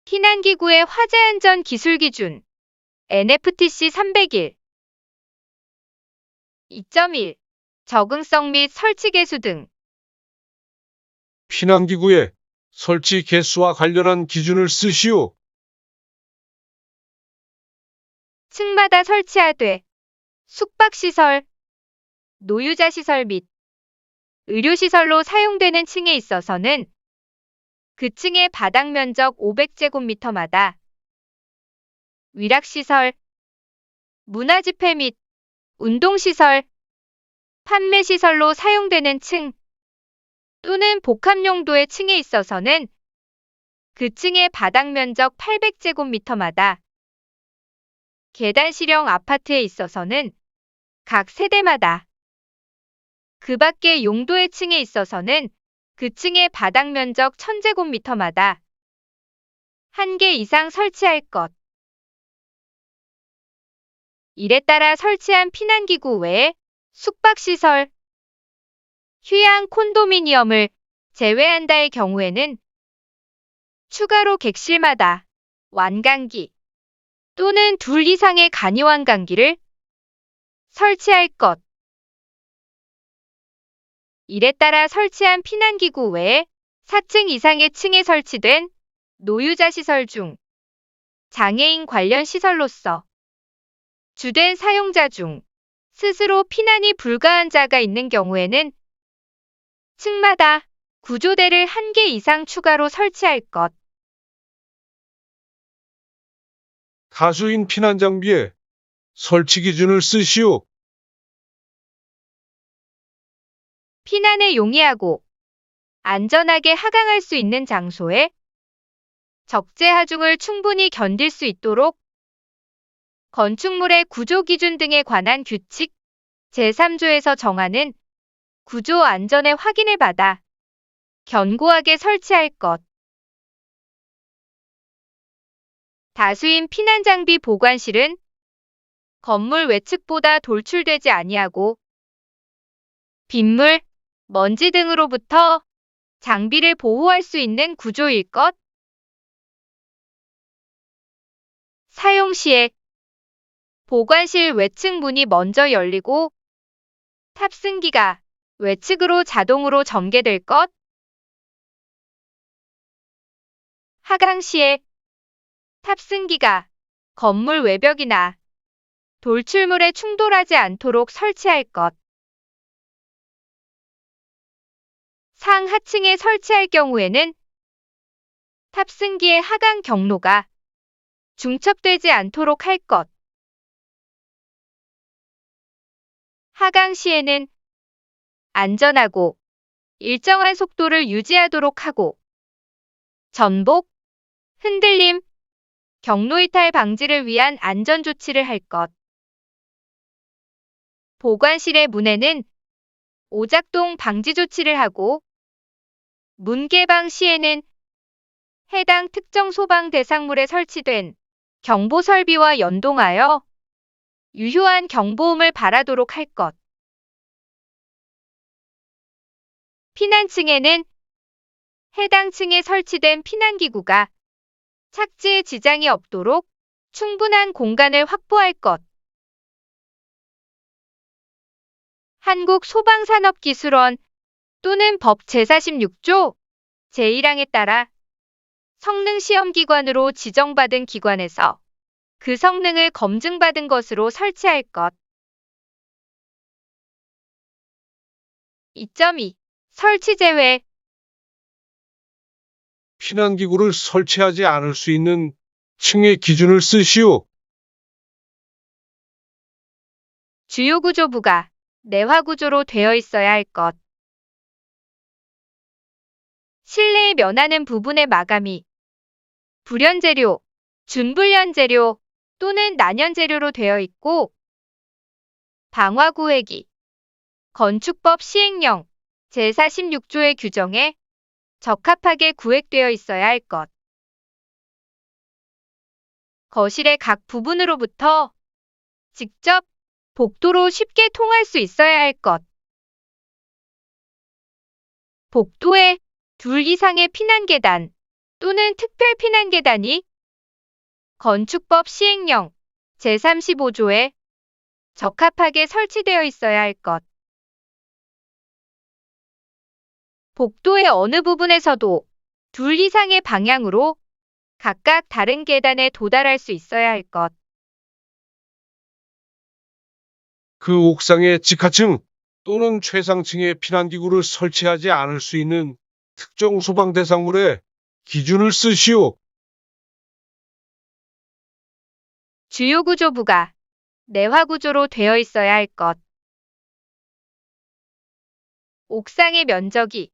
피난기구의 화재안전 기술 기준 NFTC 301 2.1 적응성 및 설치 개수 등 피난기구의 설치 개수와 관련한 기준을 쓰시오. 층마다 설치하되 숙박시설, 노유자시설 및 의료시설로 사용되는 층에 있어서는 그 층의 바닥 면적 500제곱미터마다 위락시설, 문화집회 및 운동시설, 판매시설로 사용되는 층 또는 복합용도의 층에 있어서는 그 층의 바닥 면적 800제곱미터마다 계단실형 아파트에 있어서는 각 세대마다 그 밖의 용도의 층에 있어서는 그 층의 바닥 면적 1000제곱미터마다 한 개 이상 설치할 것. 이에 따라 설치한 피난기구 외에 숙박시설, 휴양 콘도미니엄을 제외한다의 경우에는 추가로 객실마다 완강기 또는 둘 이상의 간이완강기를 설치할 것. 이에 따라 설치한 피난기구 외에 4층 이상의 층에 설치된 노유자 시설 중 장애인 관련 시설로서 주된 사용자 중 스스로 피난이 불가한 자가 있는 경우에는 층마다 구조대를 한 개 이상 추가로 설치할 것. 가수인 피난 장비의 설치 기준을 쓰시오. 피난에 용이하고 안전하게 하강할 수 있는 장소에 적재 하중을 충분히 견딜 수 있도록 건축물의 구조 기준 등에 관한 규칙 제3조에서 정하는 구조 안전의 확인을 받아 견고하게 설치할 것. 다수인 피난 장비 보관실은 건물 외측보다 돌출되지 아니하고 빗물, 먼지 등으로부터 장비를 보호할 수 있는 구조일 것. 사용 시에 보관실 외측 문이 먼저 열리고 탑승기가 외측으로 자동으로 전개될 것. 하강 시에 탑승기가 건물 외벽이나 돌출물에 충돌하지 않도록 설치할 것. 상하층에 설치할 경우에는 탑승기의 하강 경로가 중첩되지 않도록 할 것. 하강 시에는 안전하고 일정한 속도를 유지하도록 하고 전복, 흔들림, 경로이탈 방지를 위한 안전조치를 할 것. 보관실의 문에는 오작동 방지 조치를 하고 문 개방 시에는 해당 특정 소방 대상물에 설치된 경보 설비와 연동하여 유효한 경보음을 발하도록 할 것. 피난층에는 해당 층에 설치된 피난기구가 착지에 지장이 없도록 충분한 공간을 확보할 것. 한국소방산업기술원 또는 법 제46조 제1항에 따라 성능시험기관으로 지정받은 기관에서 그 성능을 검증받은 것으로 설치할 것. 2.2 설치 제외 피난기구를 설치하지 않을 수 있는 층의 기준을 쓰시오. 주요 구조부가 내화 구조로 되어 있어야 할 것. 실내에 면하는 부분의 마감이 불연재료, 준불연재료 또는 난연재료로 되어 있고 방화구획이 건축법 시행령 제46조의 규정에 적합하게 구획되어 있어야 할 것. 거실의 각 부분으로부터 직접 복도로 쉽게 통할 수 있어야 할 것. 복도에 둘 이상의 피난 계단, 또는 특별 피난 계단이 건축법 시행령 제35조에 적합하게 설치되어 있어야 할 것. 복도의 어느 부분에서도 둘 이상의 방향으로 각각 다른 계단에 도달할 수 있어야 할 것. 그 옥상에 직하층 또는 최상층에 피난기구를 설치하지 않을 수 있는 특정 소방 대상물의 기준을 쓰시오. 주요 구조부가 내화 구조로 되어 있어야 할 것. 옥상의 면적이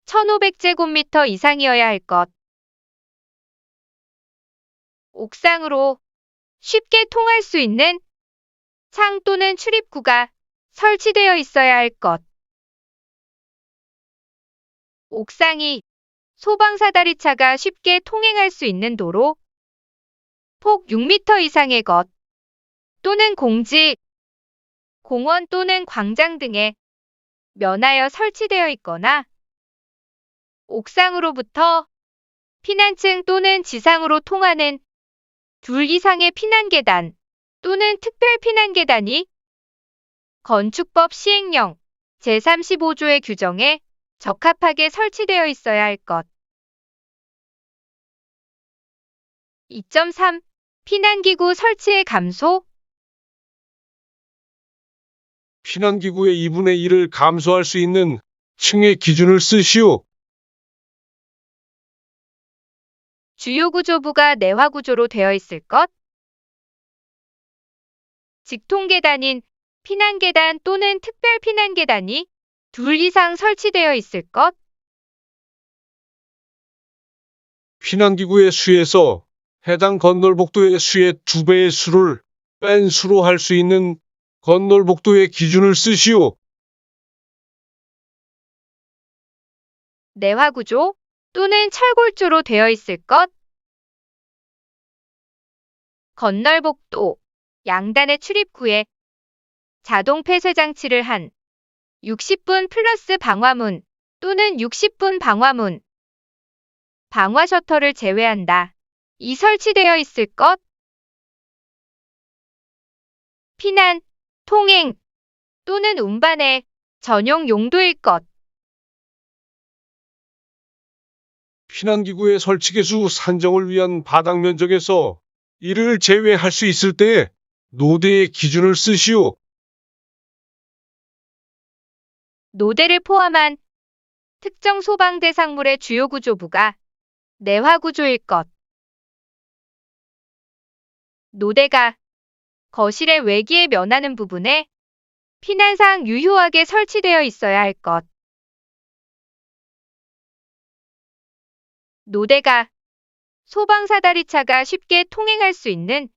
1500제곱미터 이상이어야 할 것. 옥상으로 쉽게 통할 수 있는 창 또는 출입구가 설치되어 있어야 할 것. 옥상이 소방사다리차가 쉽게 통행할 수 있는 도로, 폭 6m 이상의 것, 또는 공지, 공원 또는 광장 등에 면하여 설치되어 있거나 옥상으로부터 피난층 또는 지상으로 통하는 둘 이상의 피난계단 또는 특별 피난계단이 건축법 시행령 제35조의 규정에 적합하게 설치되어 있어야 할 것. 2.3. 피난기구 설치의 감소. 피난기구의 2분의 1을 감소할 수 있는 층의 기준을 쓰시오. 주요 구조부가 내화 구조로 되어 있을 것. 직통계단인 피난계단 또는 특별 피난계단이 둘 이상 설치되어 있을 것. 피난기구의 수에서 해당 건널복도의 수의 2배의 수를 뺀 수로 할 수 있는 건널복도의 기준을 쓰시오. 내화 구조 또는 철골조로 되어 있을 것. 건널복도 양단의 출입구에 자동 폐쇄 장치를 한 60분 플러스 방화문 또는 60분 방화문, 방화 셔터를 제외한다. 이 설치되어 있을 것. 피난, 통행 또는 운반의 전용 용도일 것. 피난기구의 설치개수 산정을 위한 바닥 면적에서 이를 제외할 수 있을 때 노대의 기준을 쓰시오. 노대를 포함한 특정 소방 대상물의 주요 구조부가 내화 구조일 것. 노대가 거실의 외기에 면하는 부분에 피난상 유효하게 설치되어 있어야 할 것. 노대가 소방사다리차가 쉽게 통행할 수 있는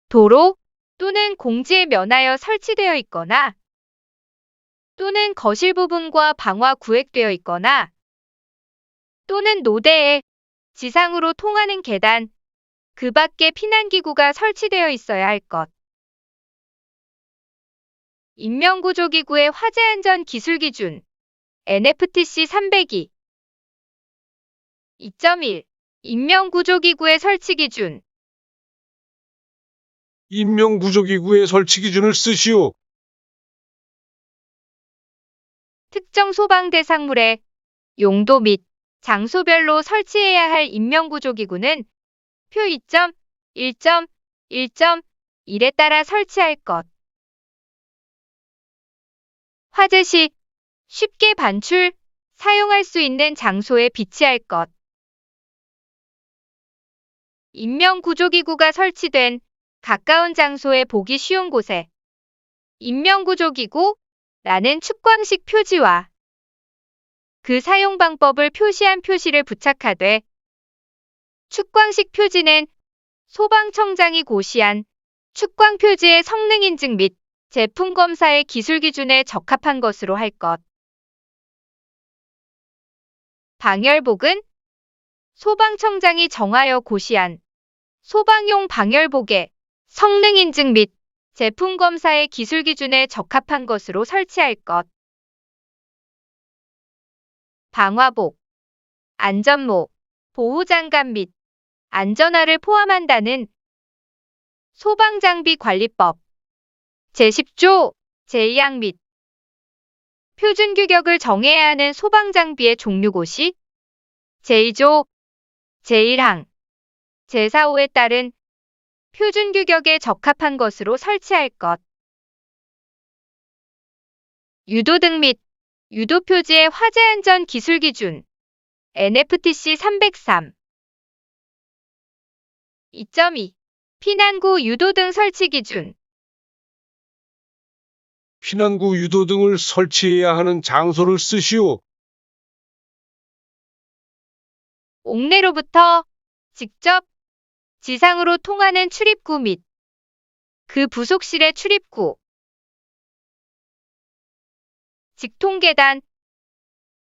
도로 또는 공지에 면하여 설치되어 있거나 또는 거실 부분과 방화 구획되어 있거나 또는 노대에 지상으로 통하는 계단, 그 밖에 피난기구가 설치되어 있어야 할 것. 인명구조기구의 화재안전 기술기준 NFTC 302 2.1 인명구조기구의 설치기준. 인명구조기구의 설치 기준을 쓰시오. 특정 소방 대상물의 용도 및 장소별로 설치해야 할 인명구조기구는 표 2.1.1.1에 따라 설치할 것. 화재 시 쉽게 반출, 사용할 수 있는 장소에 비치할 것. 인명구조기구가 설치된 가까운 장소에 보기 쉬운 곳에 인명구조기구라는 축광식 표지와 그 사용 방법을 표시한 표시를 부착하되 축광식 표지는 소방청장이 고시한 축광 표지의 성능 인증 및 제품 검사의 기술 기준에 적합한 것으로 할 것. 방열복은 소방청장이 정하여 고시한 소방용 방열복의 성능 인증 및 제품 검사의 기술 기준에 적합한 것으로 설치할 것. 방화복, 안전모, 보호장갑 및 안전화를 포함한다는 소방장비관리법 제10조 제2항 및 표준 규격을 정해야 하는 소방장비의 종류고시 제2조 제1항 제4호에 따른 표준 규격에 적합한 것으로 설치할 것. 유도등 및 유도 표지의 화재 안전 기술 기준 NFTC 303 2.2 피난구 유도등 설치 기준 피난구 유도등을 설치해야 하는 장소를 쓰시오. 옥내로부터 직접 지상으로 통하는 출입구 및 그 부속실의 출입구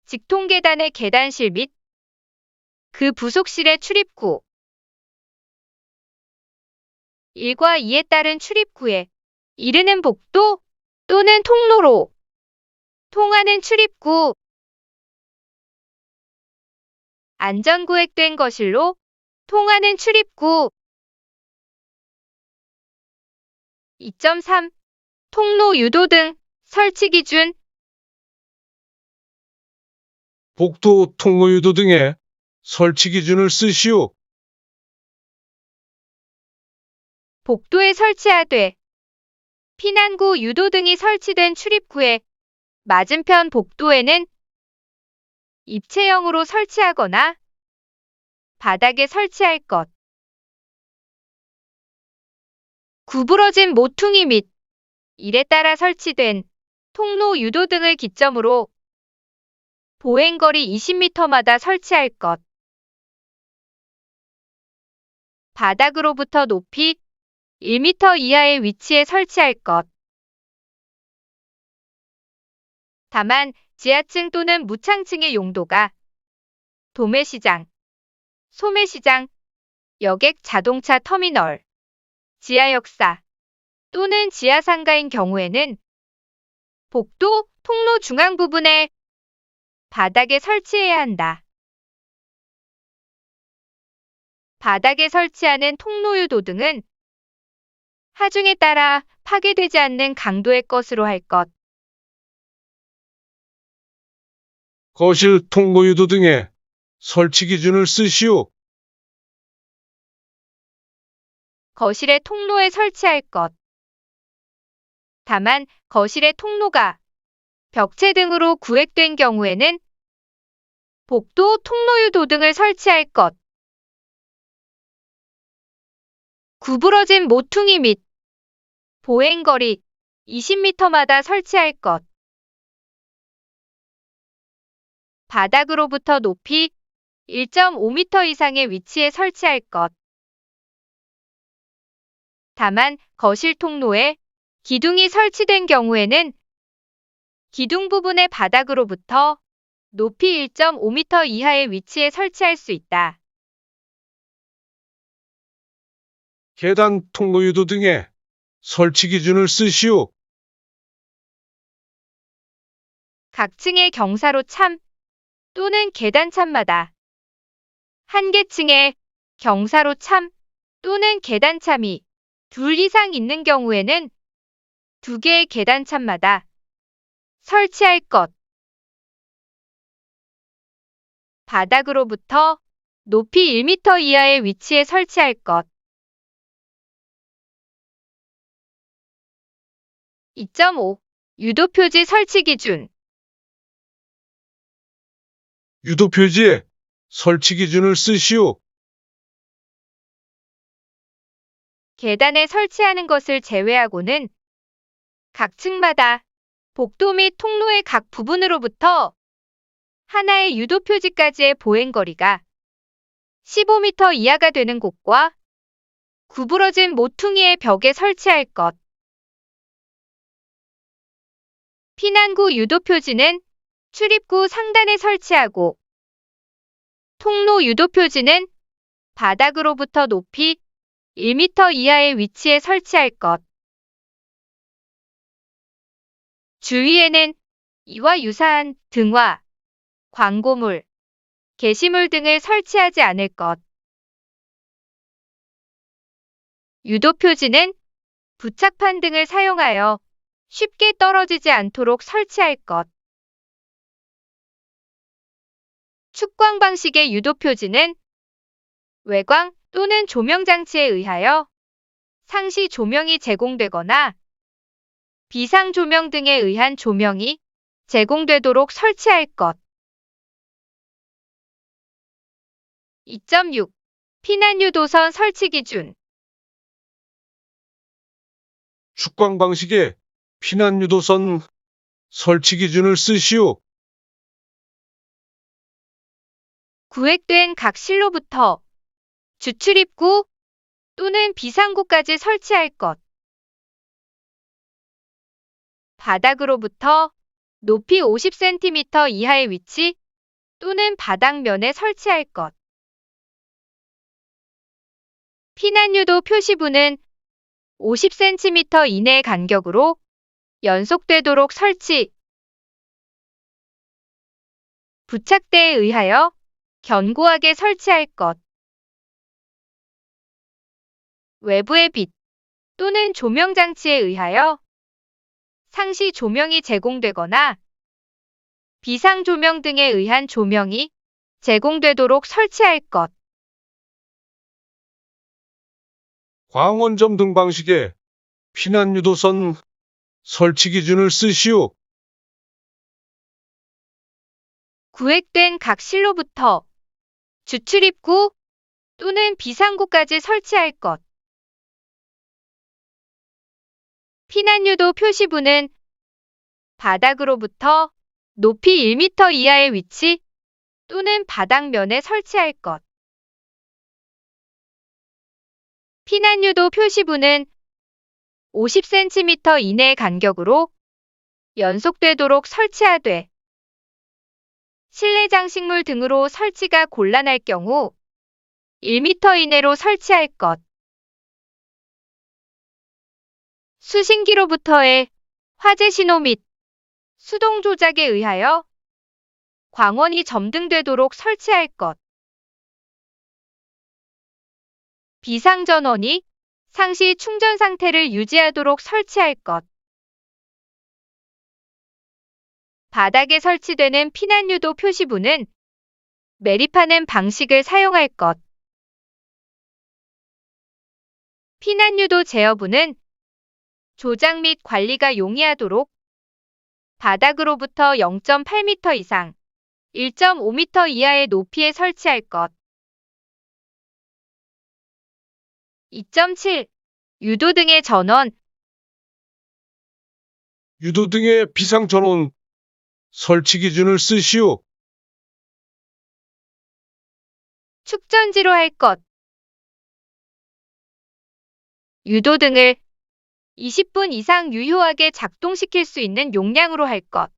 직통계단의 계단실 및 그 부속실의 출입구 1과 2에 따른 출입구에 이르는 복도 또는 통로로 통하는 출입구 안전구획된 거실로 통하는 출입구 2.3 통로 유도등 설치 기준 복도 통로 유도등의 설치 기준을 쓰시오. 복도에 설치하되 피난구 유도등이 설치된 출입구의 맞은편 복도에는 입체형으로 설치하거나 바닥에 설치할 것. 구부러진 모퉁이 및 이에 따라 설치된 통로 유도등을 기점으로 보행거리 20m마다 설치할 것. 바닥으로부터 높이 1m 이하의 위치에 설치할 것. 다만 지하층 또는 무창층의 용도가 도매시장, 소매시장, 여객 자동차 터미널, 지하역사 또는 지하상가인 경우에는 복도, 통로 중앙 부분에 바닥에 설치해야 한다. 바닥에 설치하는 통로유도등은 하중에 따라 파괴되지 않는 강도의 것으로 할 것. 거실 통로 유도등의 설치 기준을 쓰시오. 거실의 통로에 설치할 것. 다만 거실의 통로가 벽체 등으로 구획된 경우에는 복도 통로유도등을 설치할 것. 구부러진 모퉁이 및 보행거리 20m마다 설치할 것. 바닥으로부터 높이 1.5m 이상의 위치에 설치할 것. 다만 거실 통로에 기둥이 설치된 경우에는 기둥 부분의 바닥으로부터 높이 1.5m 이하의 위치에 설치할 수 있다. 계단 통로 유도등의 설치 기준을 쓰시오. 각 층의 경사로 참 또는 계단참마다 한 개 층에 경사로 참 또는 계단참이 둘 이상 있는 경우에는 두 개의 계단참마다 설치할 것. 바닥으로부터 높이 1m 이하의 위치에 설치할 것. 2.5. 유도표지 설치 기준. 유도표지에 설치 기준을 쓰시오. 계단에 설치하는 것을 제외하고는 각 층마다 복도 및 통로의 각 부분으로부터 하나의 유도표지까지의 보행거리가 15m 이하가 되는 곳과 구부러진 모퉁이의 벽에 설치할 것. 피난구 유도표지는 출입구 상단에 설치하고 통로 유도표지는 바닥으로부터 높이 1m 이하의 위치에 설치할 것. 주위에는 이와 유사한 등화, 광고물, 게시물 등을 설치하지 않을 것. 유도 표지는 부착판 등을 사용하여 쉽게 떨어지지 않도록 설치할 것. 축광 방식의 유도 표지는 외광 또는 조명 장치에 의하여 상시 조명이 제공되거나 비상 조명 등에 의한 조명이 제공되도록 설치할 것. 2.6. 피난 유도선 설치 기준. 축광 방식의 피난 유도선 설치 기준을 쓰시오. 구획된 각 실로부터 주출입구 또는 비상구까지 설치할 것. 바닥으로부터 높이 50cm 이하의 위치 또는 바닥면에 설치할 것. 피난유도 표시부는 50cm 이내의 간격으로 연속되도록 설치. 부착대에 의하여 견고하게 설치할 것. 외부의 빛 또는 조명 장치에 의하여 상시 조명이 제공되거나 비상 조명 등에 의한 조명이 제공되도록 설치할 것. 광원점 등 방식의 피난 유도선 설치 기준을 쓰시오. 구획된 각 실로부터 주출입구 또는 비상구까지 설치할 것. 피난유도 표시부는 바닥으로부터 높이 1m 이하의 위치 또는 바닥면에 설치할 것. 피난유도 표시부는 50cm 이내의 간격으로 연속되도록 설치하되 실내 장식물 등으로 설치가 곤란할 경우 1m 이내로 설치할 것. 수신기로부터의 화재 신호 및 수동 조작에 의하여 광원이 점등되도록 설치할 것. 비상전원이 상시 충전 상태를 유지하도록 설치할 것. 바닥에 설치되는 피난유도 표시부는 매립하는 방식을 사용할 것. 피난유도 제어부는 조작 및 관리가 용이하도록 바닥으로부터 0.8m 이상, 1.5m 이하의 높이에 설치할 것. 2.7. 유도 등의 전원. 유도 등의 비상 전원 설치 기준을 쓰시오. 축전지로 할 것. 유도 등을 20분 이상 유효하게 작동시킬 수 있는 용량으로 할 것.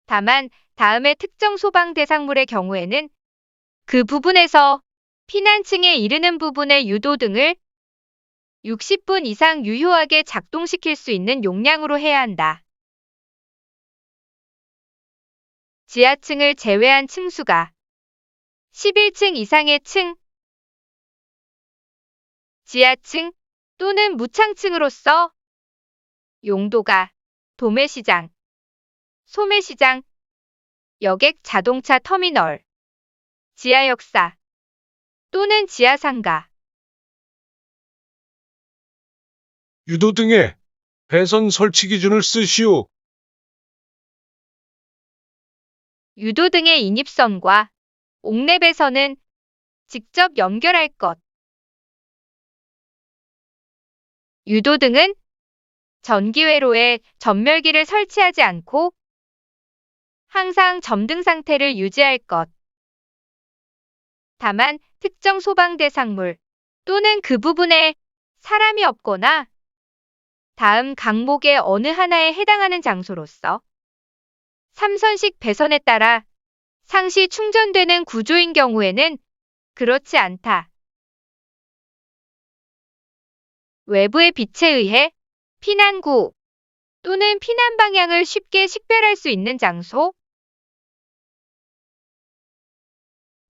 다만 다음의 특정 소방 대상물의 경우에는 그 부분에서 피난층에 이르는 부분의 유도 등을 60분 이상 유효하게 작동시킬 수 있는 용량으로 해야 한다. 지하층을 제외한 층수가 11층 이상의 층, 지하층 또는 무창층으로서 용도가 도매시장, 소매시장, 여객 자동차 터미널, 지하역사 또는 지하상가. 유도 등의 배선 설치 기준을 쓰시오. 유도 등의 인입선과 옥랩에서는 직접 연결할 것. 유도 등은 전기회로에 전멸기를 설치하지 않고 항상 점등 상태를 유지할 것. 다만 특정 소방 대상물 또는 그 부분에 사람이 없거나 다음 강목의 어느 하나에 해당하는 장소로서 3선식 배선에 따라 상시 충전되는 구조인 경우에는 그렇지 않다. 외부의 빛에 의해 피난구 또는 피난 방향을 쉽게 식별할 수 있는 장소,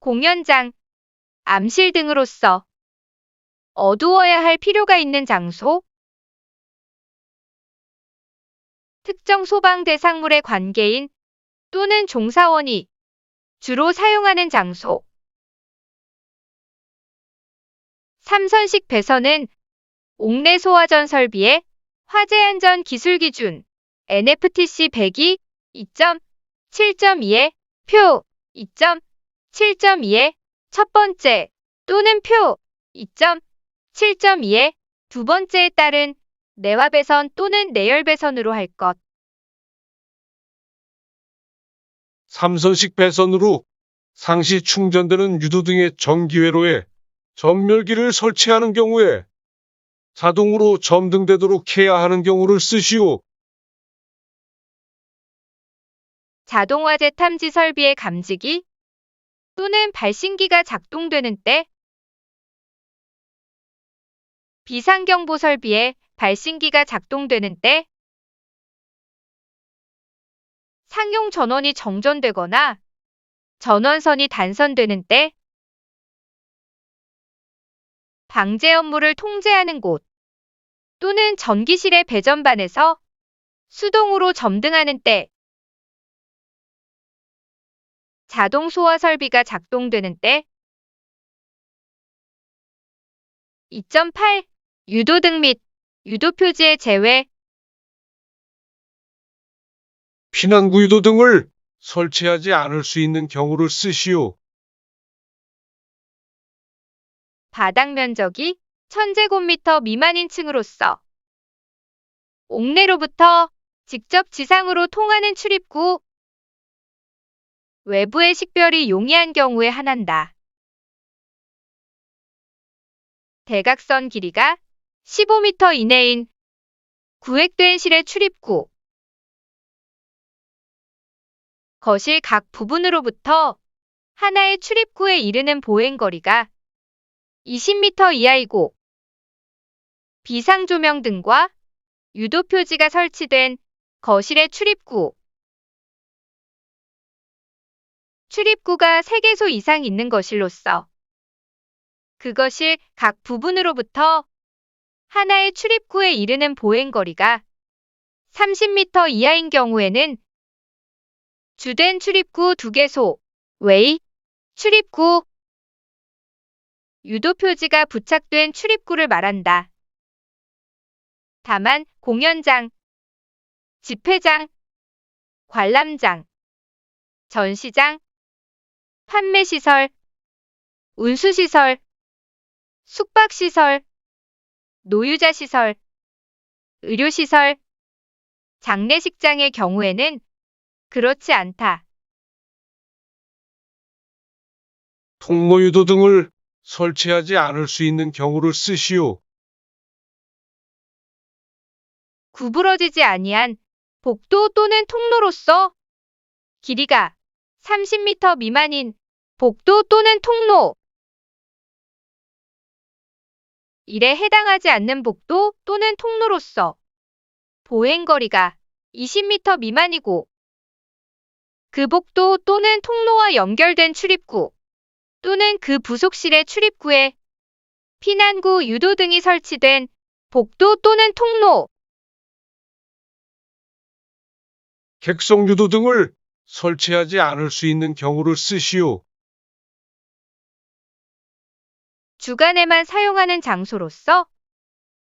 공연장, 암실 등으로서 어두워야 할 필요가 있는 장소, 특정 소방 대상물의 관계인 또는 종사원이 주로 사용하는 장소. 삼선식 배선은 옥내 소화전 설비의 화재 안전 기술 기준 NFTC 102 2.7.2의 표 2.7.2의 첫 번째 또는 표 2.7.2의 두 번째에 따른 내화 배선 또는 내열 배선으로 할 것. 삼선식 배선으로 상시 충전되는 유도등의 전기회로에 전멸기를 설치하는 경우에 자동으로 점등되도록 해야 하는 경우를 쓰시오. 자동화재 탐지 설비의 감지기 또는 발신기가 작동되는 때, 비상경보 설비의 발신기가 작동되는 때, 상용 전원이 정전되거나 전원선이 단선되는 때, 방제 업무를 통제하는 곳 또는 전기실의 배전반에서 수동으로 점등하는 때, 자동 소화 설비가 작동되는 때, 2.8 유도등 및 유도표지의 제외, 피난구 유도등을 설치하지 않을 수 있는 경우를 쓰시오. 바닥 면적이 1000제곱미터 미만인 층으로서 옥내로부터 직접 지상으로 통하는 출입구, 외부의 식별이 용이한 경우에 한한다. 대각선 길이가 15m 이내인 구획된 실의 출입구, 거실 각 부분으로부터 하나의 출입구에 이르는 보행거리가 20m 이하이고, 비상조명 등과 유도표지가 설치된 거실의 출입구, 출입구가 3개소 이상 있는 거실로서 그것이 각 부분으로부터 하나의 출입구에 이르는 보행거리가 30m 이하인 경우에는 주된 출입구 2개소, 외 출입구, 유도표지가 부착된 출입구를 말한다. 다만 공연장, 집회장, 관람장, 전시장, 판매시설, 운수시설, 숙박시설, 노유자시설, 의료시설, 장례식장의 경우에는 그렇지 않다. 통로 유도등을 설치하지 않을 수 있는 경우를 쓰시오. 구부러지지 아니한 복도 또는 통로로서 길이가 30m 미만인 복도 또는 통로, 이에 해당하지 않는 복도 또는 통로로서 보행거리가 20m 미만이고, 그 복도 또는 통로와 연결된 출입구 또는 그 부속실의 출입구에 피난구 유도등이 설치된 복도 또는 통로, 객석 유도등을 설치하지 않을 수 있는 경우를 쓰시오. 주간에만 사용하는 장소로서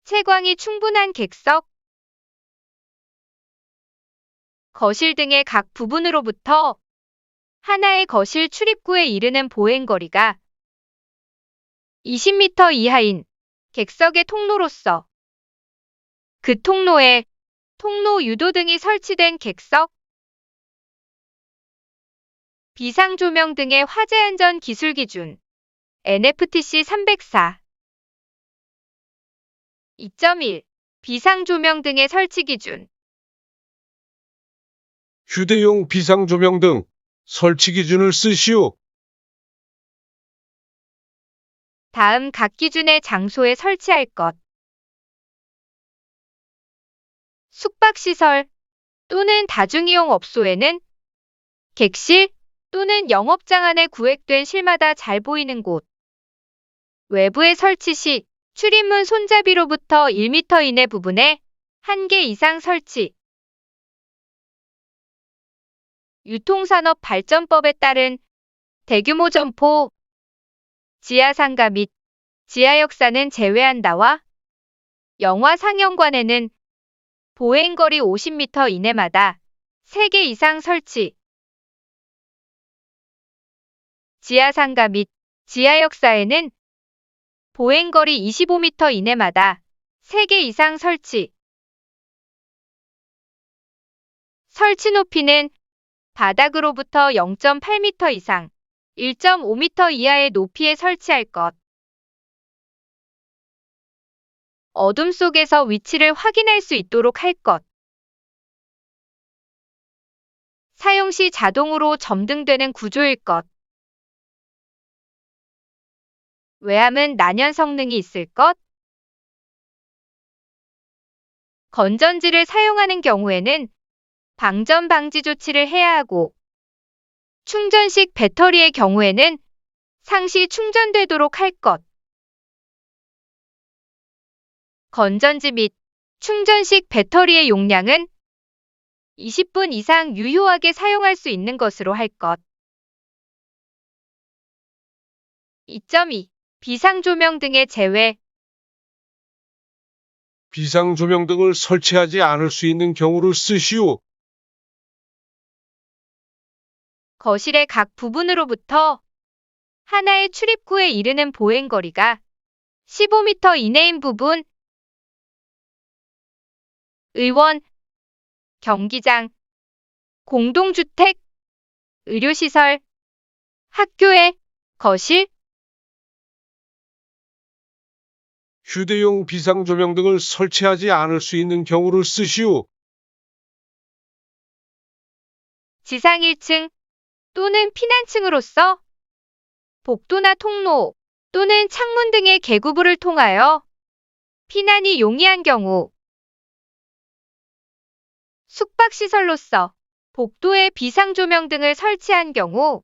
채광이 충분한 객석, 거실 등의 각 부분으로부터 하나의 거실 출입구에 이르는 보행거리가 20m 이하인 객석의 통로로서 그 통로에 통로 유도등이 설치된 객석, 비상조명 등의 화재 안전 기술 기준 NFTC 304 2.1 비상조명 등의 설치 기준, 휴대용 비상조명 등 설치 기준을 쓰시오. 다음 각 기준의 장소에 설치할 것. 숙박시설 또는 다중이용 업소에는 객실, 또는 영업장 안에 구획된 실마다 잘 보이는 곳. 외부에 설치 시 출입문 손잡이로부터 1m 이내 부분에 1개 이상 설치. 유통산업발전법에 따른 대규모 점포, 지하상가 및 지하역사는 제외한다와 영화 상영관에는 보행거리 50m 이내마다 3개 이상 설치. 지하상가 및 지하역사에는 보행거리 25m 이내마다 3개 이상 설치. 설치 높이는 바닥으로부터 0.8m 이상, 1.5m 이하의 높이에 설치할 것. 어둠 속에서 위치를 확인할 수 있도록 할 것. 사용 시 자동으로 점등되는 구조일 것. 외함은 난연 성능이 있을 것. 건전지를 사용하는 경우에는 방전 방지 조치를 해야 하고, 충전식 배터리의 경우에는 상시 충전되도록 할 것. 건전지 및 충전식 배터리의 용량은 20분 이상 유효하게 사용할 수 있는 것으로 할 것. 2.2. 비상조명 등의 제외. 비상조명 등을 설치하지 않을 수 있는 경우를 쓰시오. 거실의 각 부분으로부터 하나의 출입구에 이르는 보행거리가 15m 이내인 부분, 의원, 경기장, 공동주택, 의료시설, 학교의 거실, 휴대용 비상조명 등을 설치하지 않을 수 있는 경우를 쓰시오. 지상 1층 또는 피난층으로서 복도나 통로 또는 창문 등의 개구부를 통하여 피난이 용이한 경우, 숙박시설로서 복도에 비상조명 등을 설치한 경우,